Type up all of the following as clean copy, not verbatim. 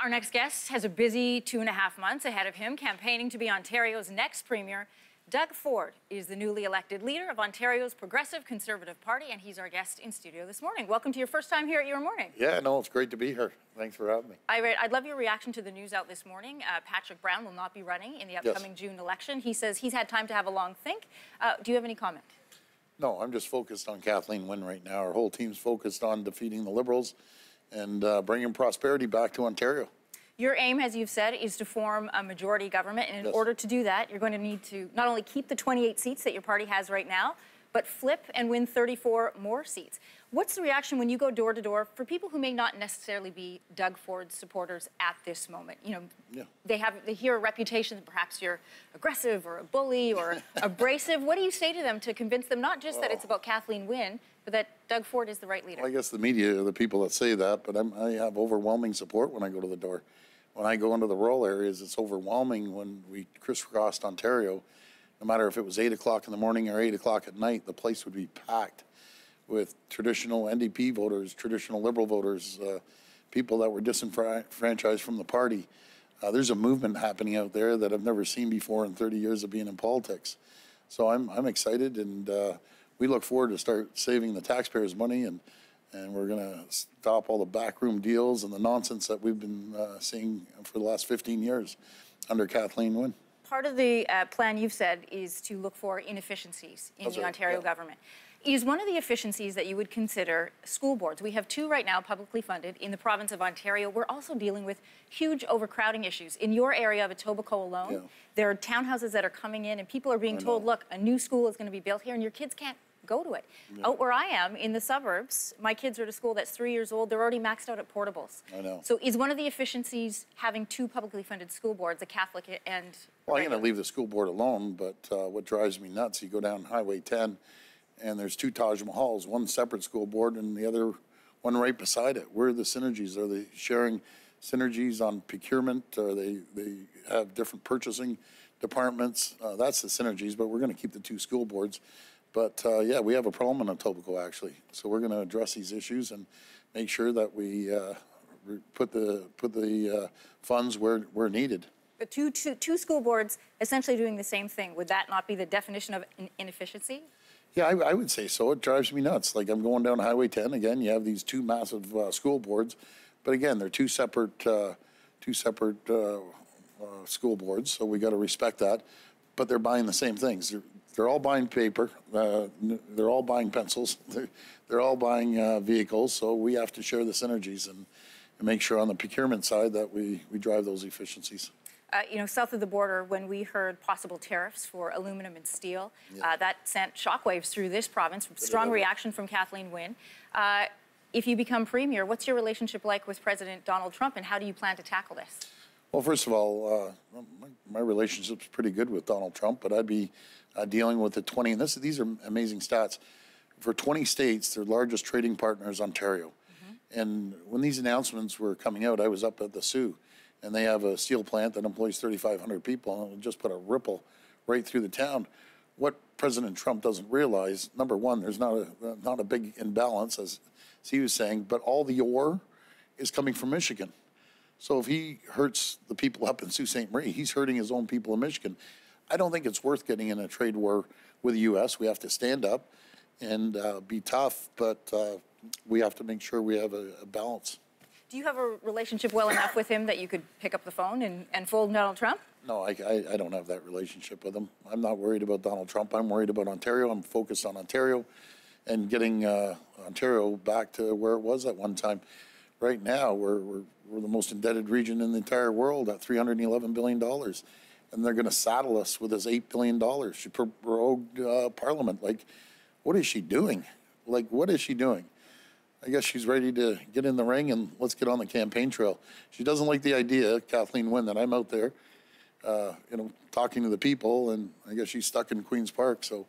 Our next guest has a busy 2.5 months ahead of him, campaigning to be Ontario's next premier. Doug Ford is the newly elected leader of Ontario's Progressive Conservative Party, and he's our guest in studio this morning. Welcome to your first time here at Your Morning. Yeah, no, it's great to be here. Thanks for having me. I'd love your reaction to the news out this morning. Patrick Brown will not be running in the upcoming June election. He says he's had time to have a long think. Do you have any comment? No, I'm just focused on Kathleen Wynne right now. Our whole team's focused on defeating the Liberals and bringing prosperity back to Ontario. Your aim, as you've said, is to form a majority government, and in order to do that, you're going to need to not only keep the 28 seats that your party has right now, but flip and win 34 more seats. What's the reaction when you go door to door for people who may not necessarily be Doug Ford supporters at this moment? You know, they hear a reputation that perhaps you're aggressive or a bully or abrasive. What do you say to them to convince them not just that it's about Kathleen Wynne, but that Doug Ford is the right leader? Well, I guess the media are the people that say that, but I have overwhelming support when I go to the door. When I go into the rural areas, it's overwhelming when we crisscrossed Ontario. No matter if it was 8 o'clock in the morning or 8 o'clock at night, the place would be packed with traditional NDP voters, traditional Liberal voters, people that were disenfranchised from the party. There's a movement happening out there that I've never seen before in 30 years of being in politics. So I'm excited, and we look forward to start saving the taxpayers' money, and we're going to stop all the backroom deals and the nonsense that we've been seeing for the last 15 years under Kathleen Wynne. Part of the plan you've said is to look for inefficiencies in the Ontario government. Is one of the efficiencies that you would consider school boards? We have 2 right now publicly funded in the province of Ontario. We're also dealing with huge overcrowding issues. In your area of Etobicoke alone, there are townhouses that are coming in and people are being told, look, a new school is going to be built here and your kids can't go to it. Out where I am, in the suburbs, my kids are at a school that's 3 years old. They're already maxed out at portables. I know. So is one of the efficiencies having 2 publicly funded school boards, a Catholic and... Well, I'm going to leave the school board alone, but what drives me nuts, you go down Highway 10, and there's 2 Taj Mahals, one separate school board and the other one right beside it. Where are the synergies? Are they sharing synergies on procurement? Or they have different purchasing departments? That's the synergies, but we're going to keep the 2 school boards. But yeah, we have a problem in Etobicoke, actually. So we're going to address these issues and make sure that we put the funds where needed. But two school boards essentially doing the same thing. Would that not be the definition of an inefficiency? Yeah, I would say so. It drives me nuts. Like, I'm going down Highway 10 again. You have these 2 massive school boards, but again, they're two separate school boards. So we got to respect that. But they're buying the same things. They're all buying paper. They're all buying pencils. They're all buying vehicles. So we have to share the synergies and make sure on the procurement side that we drive those efficiencies. You know, south of the border, when we heard possible tariffs for aluminum and steel, that sent shockwaves through this province. Strong reaction from Kathleen Wynne. If you become premier, what's your relationship like with President Donald Trump, and how do you plan to tackle this? Well, first of all, my relationship's pretty good with Donald Trump, but I'd be dealing with the 20, and these are amazing stats. For 20 states, their largest trading partner is Ontario. And when these announcements were coming out, I was up at the Sioux, and they have a steel plant that employs 3,500 people, and it'll just put a ripple right through the town. What President Trump doesn't realize, number one, there's not a big imbalance, as he was saying, but all the ore is coming from Michigan. So if he hurts the people up in Sault Ste. Marie, he's hurting his own people in Michigan. I don't think it's worth getting in a trade war with the U.S. We have to stand up and be tough, but we have to make sure we have a balance. Do you have a relationship well enough with him that you could pick up the phone and fold Donald Trump? No, I don't have that relationship with him. I'm not worried about Donald Trump. I'm worried about Ontario. I'm focused on Ontario and getting Ontario back to where it was at one time. Right now, we're the most indebted region in the entire world at $311 billion. And they're going to saddle us with this $8 billion. She prorogued Parliament. Like, what is she doing? Like, what is she doing? I guess she's ready to get in the ring and let's get on the campaign trail. She doesn't like the idea, Kathleen Wynne, that I'm out there, talking to the people, and I guess she's stuck in Queen's Park. So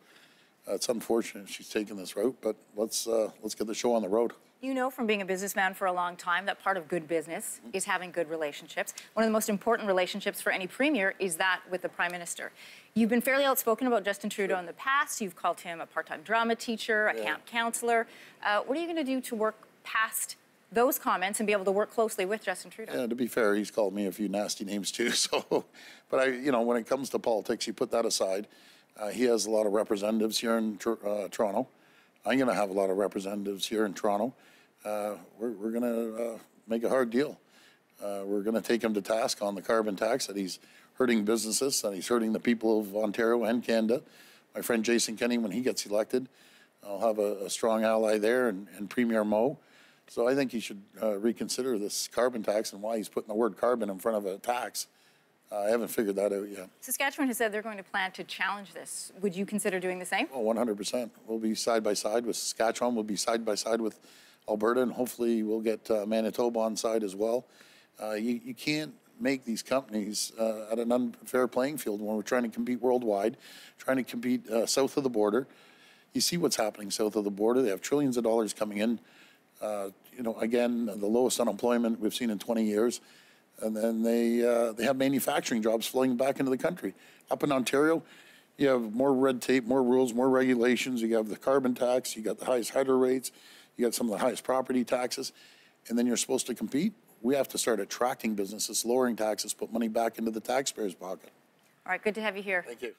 it's unfortunate she's taking this route, but let's get the show on the road. You know from being a businessman for a long time that part of good business is having good relationships. One of the most important relationships for any premier is that with the Prime Minister. You've been fairly outspoken about Justin Trudeau in the past. You've called him a part-time drama teacher, a camp counselor. What are you going to do to work past those comments and be able to work closely with Justin Trudeau. Yeah, to be fair, he's called me a few nasty names too. So, but when it comes to politics, you put that aside. He has a lot of representatives here in Toronto. I'm going to have a lot of representatives here in Toronto. We're going to make a hard deal. We're going to take him to task on the carbon tax, that he's hurting businesses, that he's hurting the people of Ontario and Canada. My friend Jason Kenney, when he gets elected, I'll have a strong ally there, and Premier Moe. So I think he should reconsider this carbon tax and why he's putting the word carbon in front of a tax. I haven't figured that out yet. Saskatchewan has said they're going to plan to challenge this. Would you consider doing the same? Oh, 100%. We'll be side by side with Saskatchewan. We'll be side by side with Alberta, and hopefully we'll get Manitoba on side as well. You can't make these companies at an unfair playing field when we're trying to compete worldwide, trying to compete south of the border. You see what's happening south of the border. They have trillions of dollars coming in. Again, the lowest unemployment we've seen in 20 years. And then they have manufacturing jobs flowing back into the country. Up in Ontario, you have more red tape, more rules, more regulations. You have the carbon tax. You got the highest hydro rates. You got some of the highest property taxes. And then you're supposed to compete. We have to start attracting businesses, lowering taxes, put money back into the taxpayer's pocket. All right, good to have you here. Thank you.